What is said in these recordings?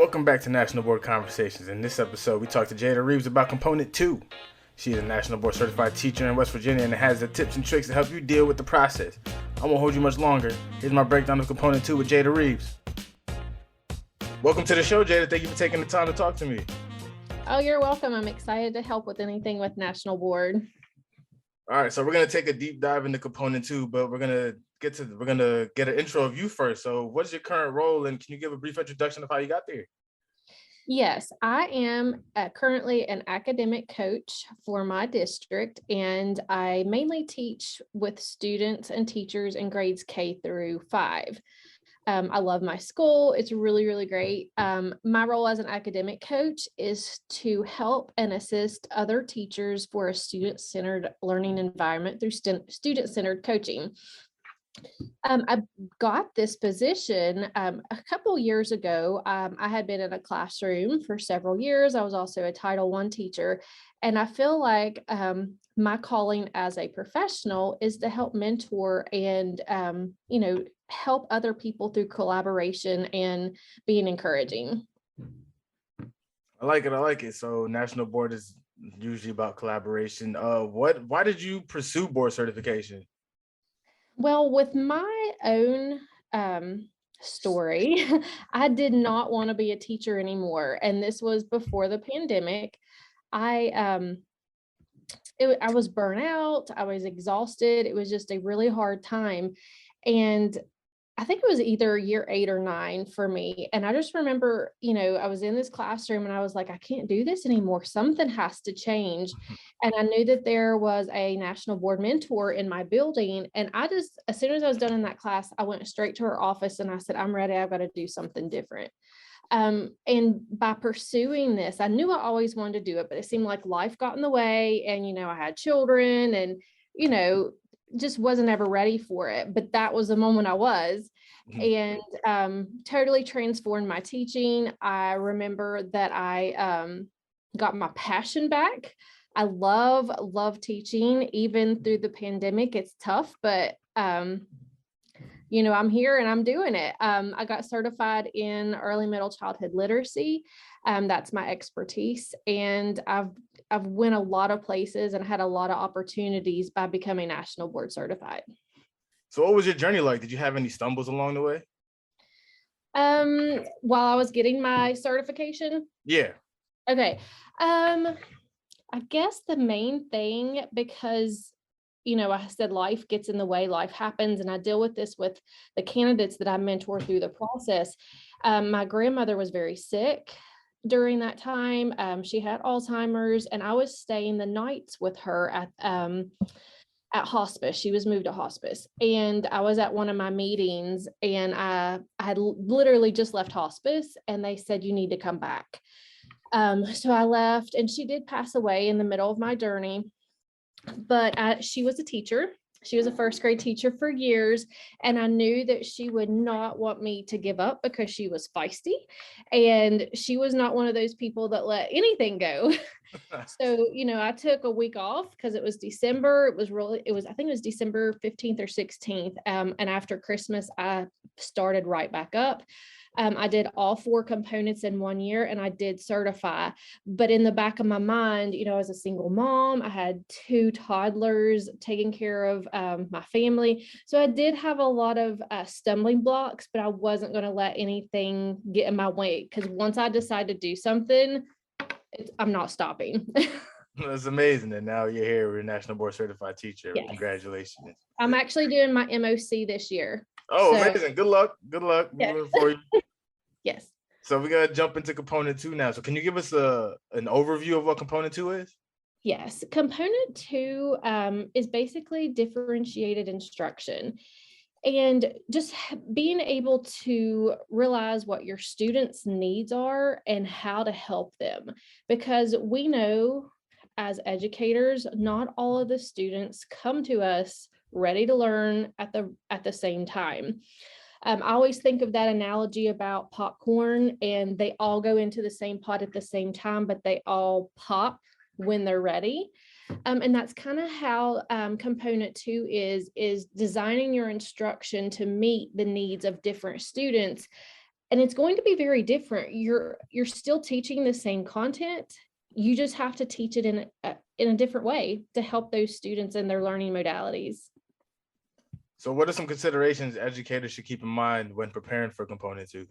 Welcome back to National Board Conversations. In this episode, we talked to Jada Reeves about Component 2. She is a National Board Certified teacher in West Virginia and has the tips and tricks to help you deal with the process. I won't hold you much longer. Here's my breakdown of Component 2 with Jada Reeves. Welcome to the show, Jada. Thank you for taking the time to talk to me. Oh, you're welcome. I'm excited to help with anything with National Board. All right, so we're going to take a deep dive into Component 2, but we're going to get an intro of you first. So what's your current role, and can you give a brief introduction of how you got there? Yes, I am currently an academic coach for my district, and I mainly teach with students and teachers in grades K through 5. I love my school. It's really, really great. My role as an academic coach is to help and assist other teachers for a student-centered learning environment through student-centered coaching. I got this position a couple years ago. I had been in a classroom for several years. I was also a Title I teacher, and I feel like my calling as a professional is to help mentor and help other people through collaboration and being encouraging. I like it. So National Board is usually about collaboration. Why did you pursue board certification? Well, with my own story, I did not want to be a teacher anymore. And this was before the pandemic. I was burnt out. I was exhausted. It was just a really hard time. And I think it was either year 8 or 9 for me. And I just remember, I was in this classroom and I was like, I can't do this anymore. Something has to change. And I knew that there was a National Board mentor in my building. And as soon as I was done in that class, I went straight to her office and I said, I'm ready. I've got to do something different. And by pursuing this, I knew I always wanted to do it, but it seemed like life got in the way. And, I had children and, just wasn't ever ready for it. But that was the moment I was. And totally transformed my teaching. I remember that I got my passion back. I love teaching. Even through the pandemic, it's tough, but I'm here and I'm doing it. I got certified in early middle childhood literacy. That's my expertise. And I've went a lot of places and had a lot of opportunities by becoming National Board certified. So what was your journey like? Did you have any stumbles along the way? While I was getting my certification? Yeah. Okay. I guess the main thing, because I said life gets in the way, life happens, and I deal with this with the candidates that I mentor through the process. My grandmother was very sick during that time. She had Alzheimer's, and I was staying the nights with her at hospice. She was moved to hospice, and I was at one of my meetings, and I had literally just left hospice, and they said, you need to come back. So I left, and she did pass away in the middle of my journey. But she was a teacher. She was a first grade teacher for years. And I knew that she would not want me to give up because she was feisty. And she was not one of those people that let anything go. So, I took a week off because it was December. I think it was December 15th or 16th. And after Christmas, I started right back up. I did all 4 components in 1 year, and I did certify. But in the back of my mind, as a single mom, I had 2 toddlers taking care of my family. So I did have a lot of stumbling blocks, but I wasn't going to let anything get in my way, because once I decide to do something, I'm not stopping. That's amazing. And now you're here with a National Board Certified teacher. Yes. Congratulations. I'm actually doing my MOC this year. Oh, so, amazing. Good luck. Yes. For you. Yes. So we're going to jump into Component 2 now. So can you give us an overview of what Component 2 is? Yes. Component 2 is basically differentiated instruction. And just being able to realize what your students' needs are and how to help them. Because we know as educators, not all of the students come to us ready to learn at the same time. I always think of that analogy about popcorn, and they all go into the same pot at the same time, but they all pop when they're ready. And that's kind of how component 2 is designing your instruction to meet the needs of different students And it's going to be very different. You're still teaching the same content. You just have to teach it in a different way to help those students in their learning modalities. So what are some considerations educators should keep in mind when preparing for component 2?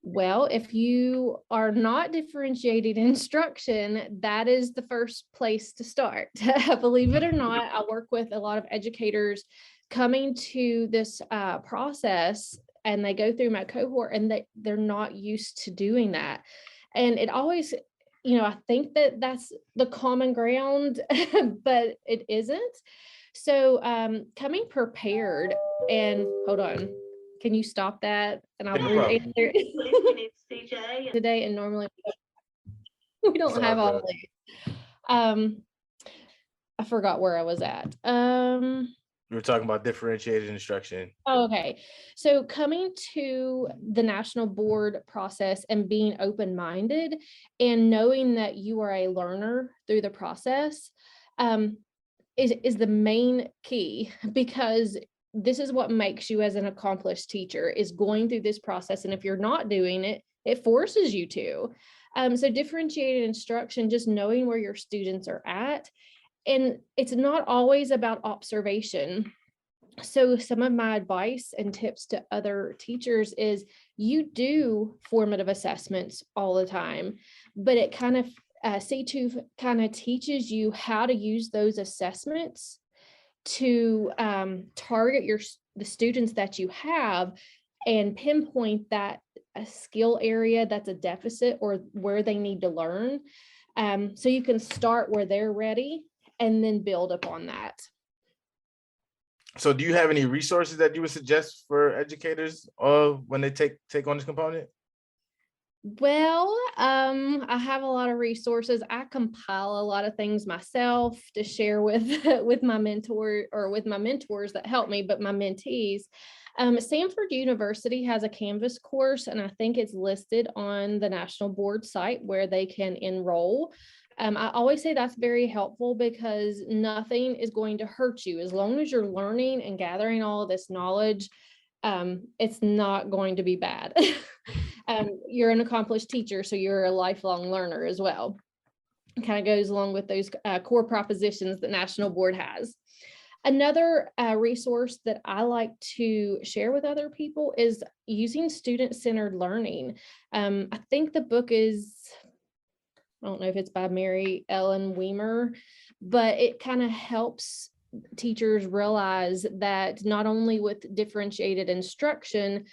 Well, if you are not differentiated instruction, that is the first place to start. Believe it or not, I work with a lot of educators coming to this process, and they go through my cohort, and they're not used to doing that. And it always, I think that that's the common ground, but it isn't. So coming prepared, and hold on, can you stop that? And I'll answer today. And normally we don't have all of these. I forgot where I was at. We were talking about differentiated instruction. Okay. So coming to the national board process and being open-minded and knowing that you are a learner through the process is the main key, because this is what makes you as an accomplished teacher, is going through this process. And if you're not doing it, it forces you to. So differentiated instruction, just knowing where your students are at. And it's not always about observation. So some of my advice and tips to other teachers is, you do formative assessments all the time, but it kind of C2 kind of teaches you how to use those assessments to target the students that you have and pinpoint that a skill area that's a deficit or where they need to learn. So you can start where they're ready and then build upon that. So do you have any resources that you would suggest for educators when they take on this component? Well, I have a lot of resources. I compile a lot of things myself to share with with my mentor, or with my mentors that help me, but my mentees. Stanford University has a Canvas course, and I think it's listed on the National Board site where they can enroll. I always say that's very helpful, because nothing is going to hurt you as long as you're learning and gathering all of this knowledge. It's not going to be bad. You're an accomplished teacher, so you're a lifelong learner as well. It kind of goes along with those core propositions that National Board has. Another resource that I like to share with other people is using student-centered learning. I think the book is, I don't know if it's by Mary Ellen Weimer, but it kind of helps teachers realize that not only with differentiated instruction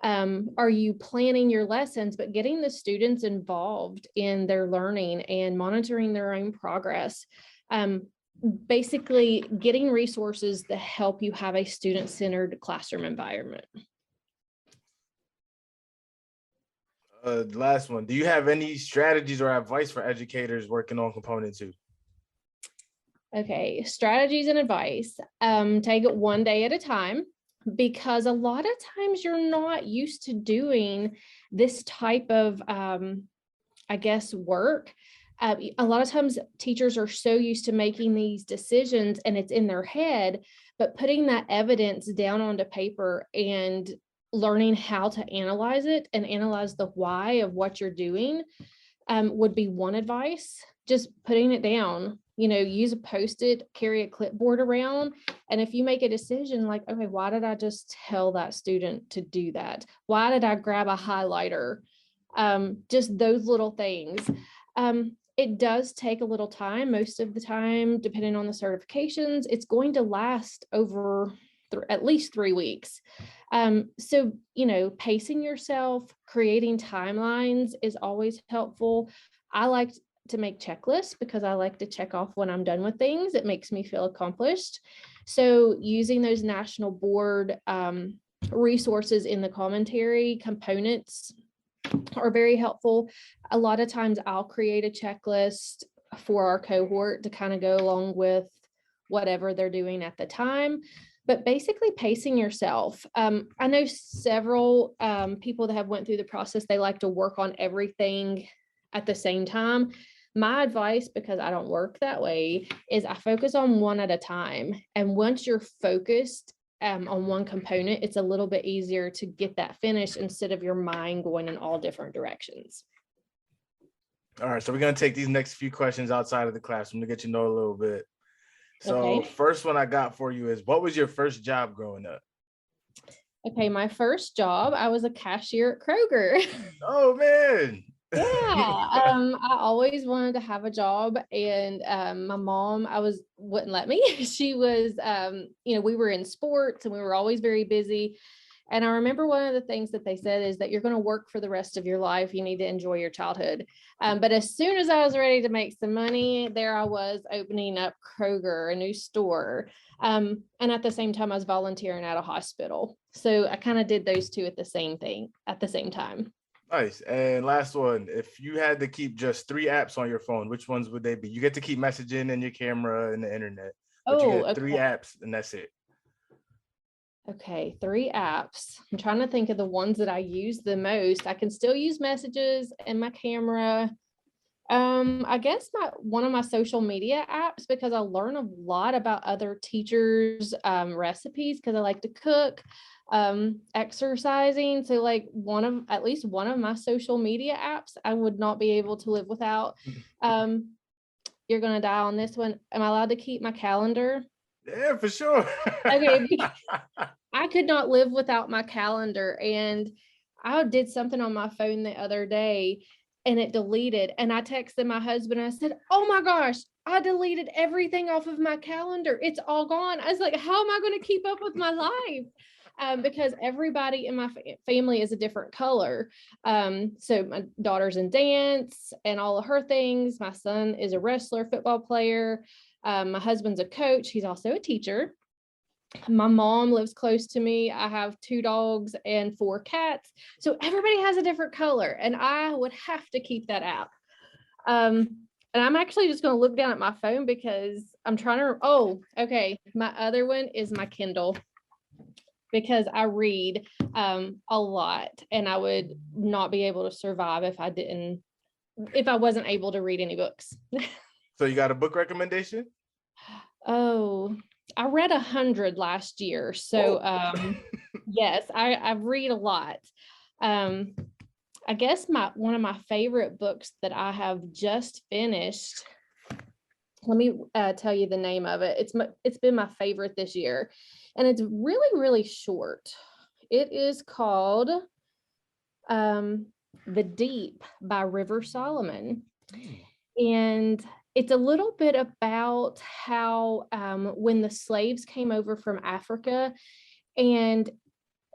are you planning your lessons, but getting the students involved in their learning and monitoring their own progress. Basically getting resources to help you have a student-centered classroom environment. Last one. Do you have any strategies or advice for educators working on component 2? Okay, strategies and advice. Take it one day at a time, because a lot of times you're not used to doing this type of, I guess, work. A lot of times teachers are so used to making these decisions and it's in their head, but putting that evidence down onto paper and learning how to analyze it and analyze the why of what you're doing would be one advice. Just putting it down, use a Post-it, carry a clipboard around. And if you make a decision like, okay, why did I just tell that student to do that? Why did I grab a highlighter? Just those little things. It does take a little time. Most of the time, depending on the certifications, it's going to last over at least 3 weeks. So, pacing yourself, creating timelines is always helpful. I like to make checklists because I like to check off when I'm done with things. It makes me feel accomplished. So using those National Board resources in the commentary components are very helpful. A lot of times I'll create a checklist for our cohort to kind of go along with whatever they're doing at the time. But basically pacing yourself. I know several people that have went through the process, they like to work on everything at the same time. My advice, because I don't work that way, is I focus on one at a time. And once you're focused on one component, it's a little bit easier to get that finished instead of your mind going in all different directions. All right, so we're gonna take these next few questions outside of the classroom to get you know a little bit. So Okay. first one I got for you is, what was your first job growing up? Okay, my first job, I was a cashier at Kroger. Oh man. Yeah, I always wanted to have a job, and my mom, wouldn't let me. She was, we were in sports and we were always very busy. And I remember one of the things that they said is that you're going to work for the rest of your life. You need to enjoy your childhood. But as soon as I was ready to make some money, there I was opening up Kroger, a new store. And at the same time, I was volunteering at a hospital. So I kind of did those two at the same time. Nice. And last one, if you had to keep just 3 apps on your phone, which ones would they be? You get to keep messaging and your camera and the internet, but you get 3 apps and that's it. Okay, 3 apps. I'm trying to think of the ones that I use the most. I can still use messages and my camera. I guess one of my social media apps, because I learn a lot about other teachers' recipes, because I like to cook, exercising. So like at least one of my social media apps, I would not be able to live without. You're gonna die on this one. Am I allowed to keep my calendar? Yeah, for sure. Okay. I could not live without my calendar, and I did something on my phone the other day and it deleted, and I texted my husband and I said, "Oh my gosh, I deleted everything off of my calendar. It's all gone." I was like, how am I going to keep up with my life? Because everybody in my family is a different color. So my daughter's in dance and all of her things. My son is a wrestler, football player. My husband's a coach. He's also a teacher. My mom lives close to me. I have 2 dogs and 4 cats. So everybody has a different color, and I would have to keep that app. And I'm actually just going to look down at my phone because I'm trying to, okay. My other one is my Kindle, because I read a lot, and I would not be able to survive if I wasn't able to read any books. So you got a book recommendation? Oh, I read 100 last year. So yes, I read a lot. I guess one of my favorite books that I have just finished, let me tell you the name of it. It's been my favorite this year, and it's really, really short. It is called The Deep by River Solomon. And it's a little bit about how when the slaves came over from Africa and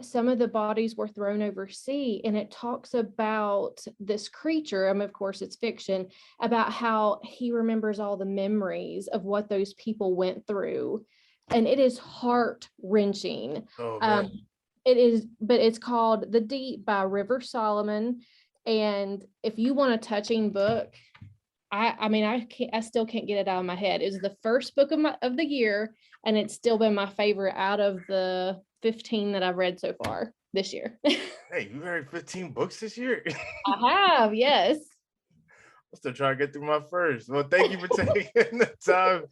some of the bodies were thrown overseas, and it talks about this creature, of course it's fiction, about how he remembers all the memories of what those people went through. And it is heart-wrenching. It is, but it's called The Deep by River Solomon. And if you want a touching book, I still can't get it out of my head. It was the first book of the year, and it's still been my favorite out of the 15 that I've read so far this year. Hey, you read 15 books this year? I have, yes. I'm still trying to get through my first. Well, thank you for taking the time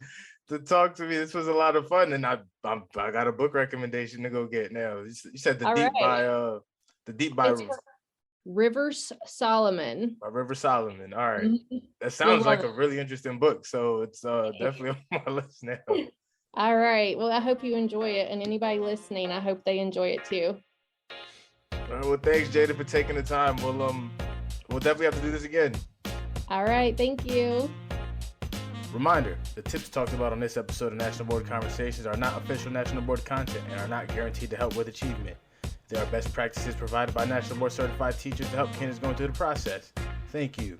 to talk to me. This was a lot of fun, and I got a book recommendation to go get now. You said The Deep by River Solomon. By River Solomon. All right. That sounds like a really interesting book. So it's definitely on my list now. All right. Well, I hope you enjoy it. And anybody listening, I hope they enjoy it too. All right, well, thanks, Jada, for taking the time. We'll definitely have to do this again. All right. Thank you. Reminder, the tips talked about on this episode of National Board Conversations are not official National Board content and are not guaranteed to help with achievement. They are best practices provided by National Board Certified teachers to help candidates going through the process. Thank you.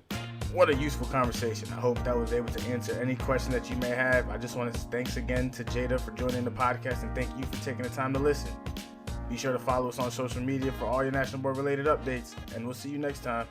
What a useful conversation. I hope that was able to answer any question that you may have. I just want to thanks again to Jada for joining the podcast, and thank you for taking the time to listen. Be sure to follow us on social media for all your National Board related updates, and we'll see you next time.